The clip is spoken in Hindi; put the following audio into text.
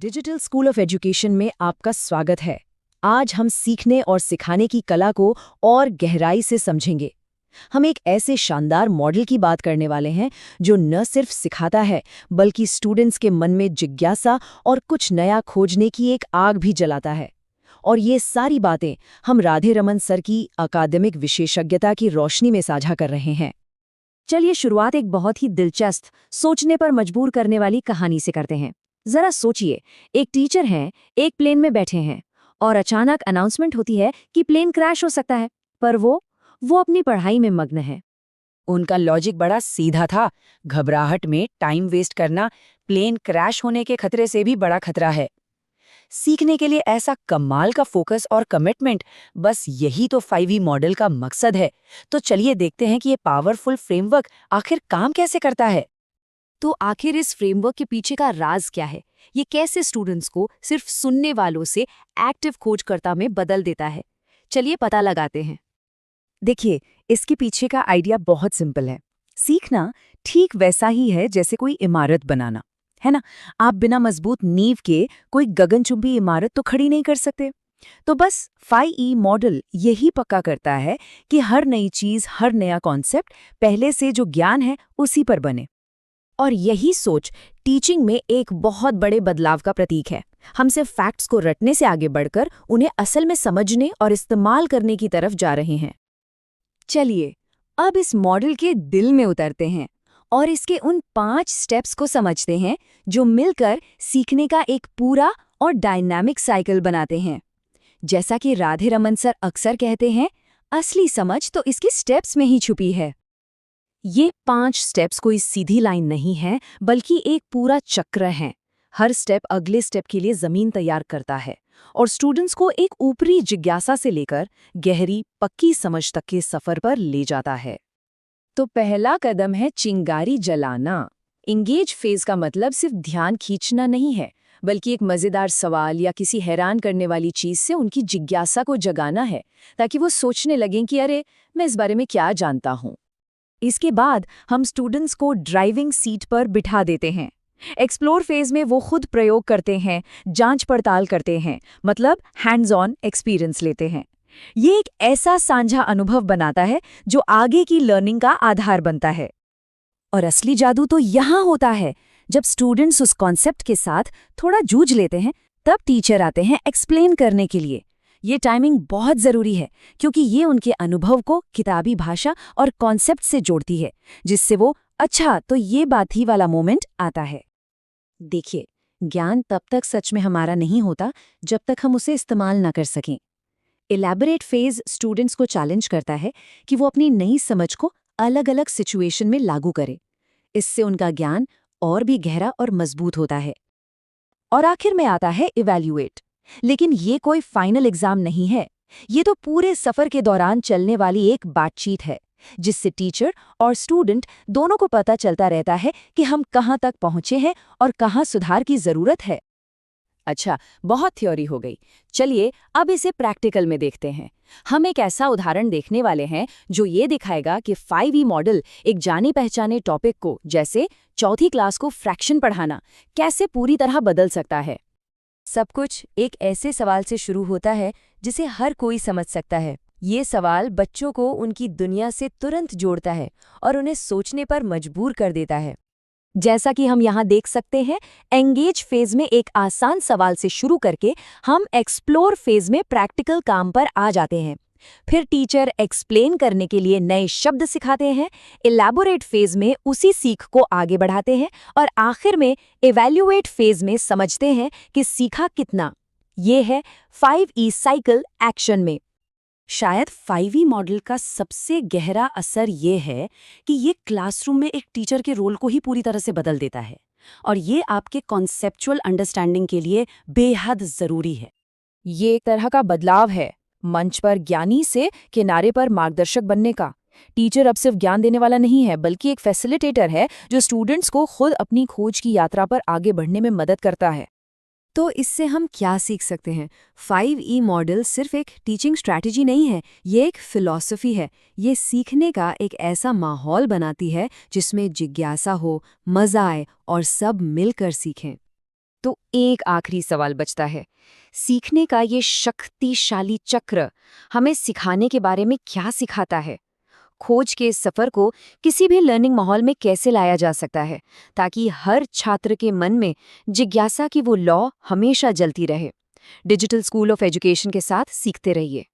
डिजिटल स्कूल ऑफ एजुकेशन में आपका स्वागत है। आज हम सीखने और सिखाने की कला को और गहराई से समझेंगे। हम एक ऐसे शानदार मॉडल की बात करने वाले हैं जो न सिर्फ सिखाता है बल्कि स्टूडेंट्स के मन में जिज्ञासा और कुछ नया खोजने की एक आग भी जलाता है। और ये सारी बातें हम राधे रमन सर की अकादमिक विशेषज्ञता की रोशनी में साझा कर रहे हैं। चलिए शुरुआत एक बहुत ही दिलचस्प, सोचने पर मजबूर करने वाली कहानी से करते हैं। जरा सोचिए, एक टीचर हैं, एक प्लेन में बैठे हैं और अचानक अनाउंसमेंट होती है कि प्लेन क्रैश हो सकता है, पर वो अपनी पढ़ाई में मग्न है। उनका लॉजिक बड़ा सीधा था। घबराहट में टाइम वेस्ट करना प्लेन क्रैश होने के खतरे से भी बड़ा खतरा है। सीखने के लिए ऐसा कमाल का फोकस और कमिटमेंट, बस यही तो 5E मॉडल का मकसद है। तो चलिए देखते हैं कि ये पावरफुल फ्रेमवर्क आखिर काम कैसे करता है। तो आखिर इस फ्रेमवर्क के पीछे का राज क्या है? ये कैसे स्टूडेंट्स को सिर्फ सुनने वालों से एक्टिव खोजकर्ता में बदल देता है? चलिए पता लगाते हैं। देखिए, इसके पीछे का आइडिया बहुत सिंपल है। सीखना ठीक वैसा ही है जैसे कोई इमारत बनाना, है ना? आप बिना मजबूत नींव के कोई गगनचुंबी इमारत तो खड़ी नहीं कर सकते। तो बस 5E मॉडल यही पक्का करता है कि हर नई चीज, हर नया कॉन्सेप्ट पहले से जो ज्ञान है उसी पर बने। और यही सोच टीचिंग में एक बहुत बड़े बदलाव का प्रतीक है। हम सिर्फ फैक्ट्स को रटने से आगे बढ़कर उन्हें असल में समझने और इस्तेमाल करने की तरफ जा रहे हैं। चलिए, अब इस मॉडल के दिल में उतरते हैं और इसके उन 5 स्टेप्स को समझते हैं जो मिलकर सीखने का एक पूरा और डायनामिक साइकिल बनाते हैं। जैसा कि राधे रमन सर अक्सर कहते हैं, असली समझ तो इसकी स्टेप्स में ही छुपी है। ये 5 स्टेप्स कोई सीधी लाइन नहीं है, बल्कि एक पूरा चक्र है। हर स्टेप अगले स्टेप के लिए जमीन तैयार करता है और स्टूडेंट्स को एक ऊपरी जिज्ञासा से लेकर गहरी पक्की समझ तक के सफर पर ले जाता है। तो पहला कदम है चिंगारी जलाना। इंगेज फेज का मतलब सिर्फ ध्यान खींचना नहीं है, बल्कि एक मजेदार सवाल या किसी हैरान करने वाली चीज से उनकी जिज्ञासा को जगाना है, ताकि वो सोचने लगें कि अरे, मैं इस बारे में क्या जानता हूँ। इसके बाद हम स्टूडेंट्स को ड्राइविंग सीट पर बिठा देते हैं। एक्सप्लोर फेज में वो खुद प्रयोग करते हैं, जांच पड़ताल करते हैं, मतलब हैंड्स ऑन एक्सपीरियंस लेते हैं। ये एक ऐसा साझा अनुभव बनाता है जो आगे की लर्निंग का आधार बनता है। और असली जादू तो यहाँ होता है, जब स्टूडेंट्स उस कॉन्सेप्ट के साथ थोड़ा जूझ लेते हैं, तब टीचर आते हैं एक्सप्लेन करने के लिए। ये टाइमिंग बहुत ज़रूरी है, क्योंकि ये उनके अनुभव को किताबी भाषा और कॉन्सेप्ट से जोड़ती है, जिससे वो अच्छा तो ये बात ही वाला मोमेंट आता है। देखिए, ज्ञान तब तक सच में हमारा नहीं होता जब तक हम उसे इस्तेमाल ना कर सकें। इलैबोरेट फेज स्टूडेंट्स को चैलेंज करता है कि वो अपनी नई समझ को अलग अलग सिचुएशन में लागू करें। इससे उनका ज्ञान और भी गहरा और मजबूत होता है। और आखिर में आता है इवैल्यूएट। लेकिन ये कोई फाइनल एग्जाम नहीं है, ये तो पूरे सफर के दौरान चलने वाली एक बातचीत है, जिससे टीचर और स्टूडेंट दोनों को पता चलता रहता है कि हम कहाँ तक पहुँचे हैं और कहाँ सुधार की जरूरत है। अच्छा, बहुत थ्योरी हो गई। चलिए अब इसे प्रैक्टिकल में देखते हैं। हम एक ऐसा उदाहरण देखने वाले हैं जो ये दिखाएगा कि 5E मॉडल एक जाने पहचाने टॉपिक को, जैसे चौथी क्लास को फ्रैक्शन पढ़ाना, कैसे पूरी तरह बदल सकता है। सब कुछ एक ऐसे सवाल से शुरू होता है जिसे हर कोई समझ सकता है। ये सवाल बच्चों को उनकी दुनिया से तुरंत जोड़ता है और उन्हें सोचने पर मजबूर कर देता है। जैसा कि हम यहाँ देख सकते हैं, एंगेज फेज में एक आसान सवाल से शुरू करके हम एक्सप्लोर फेज में प्रैक्टिकल काम पर आ जाते हैं। फिर टीचर एक्सप्लेन करने के लिए नए शब्द सिखाते हैं, इलैबोरेट फेज में उसी सीख को आगे बढ़ाते हैं और आखिर में इवैल्यूएट फेज में समझते हैं कि सीखा कितना। ये है 5E साइकिल एक्शन में। शायद 5E मॉडल का सबसे गहरा असर ये है कि ये क्लासरूम में एक टीचर के रोल को ही पूरी तरह से बदल देता है, और ये आपके कॉन्सेप्चुअल अंडरस्टैंडिंग के लिए बेहद ज़रूरी है। ये एक तरह का बदलाव है, मंच पर ज्ञानी से किनारे पर मार्गदर्शक बनने का। टीचर अब सिर्फ ज्ञान देने वाला नहीं है, बल्कि एक फैसिलिटेटर है जो स्टूडेंट्स को खुद अपनी खोज की यात्रा पर आगे बढ़ने में मदद करता है। तो इससे हम क्या सीख सकते हैं? 5E मॉडल सिर्फ एक टीचिंग स्ट्रैटेजी नहीं है, ये एक फिलॉसफी है। ये सीखने का एक ऐसा माहौल बनाती है जिसमें जिज्ञासा हो, मज़ा आए और सब मिलकर सीखें। तो एक आखिरी सवाल बचता है, सीखने का ये शक्तिशाली चक्र हमें सिखाने के बारे में क्या सिखाता है? खोज के इस सफर को किसी भी लर्निंग माहौल में कैसे लाया जा सकता है, ताकि हर छात्र के मन में जिज्ञासा की वो लौ हमेशा जलती रहे। डिजिटल स्कूल ऑफ एजुकेशन के साथ सीखते रहिए।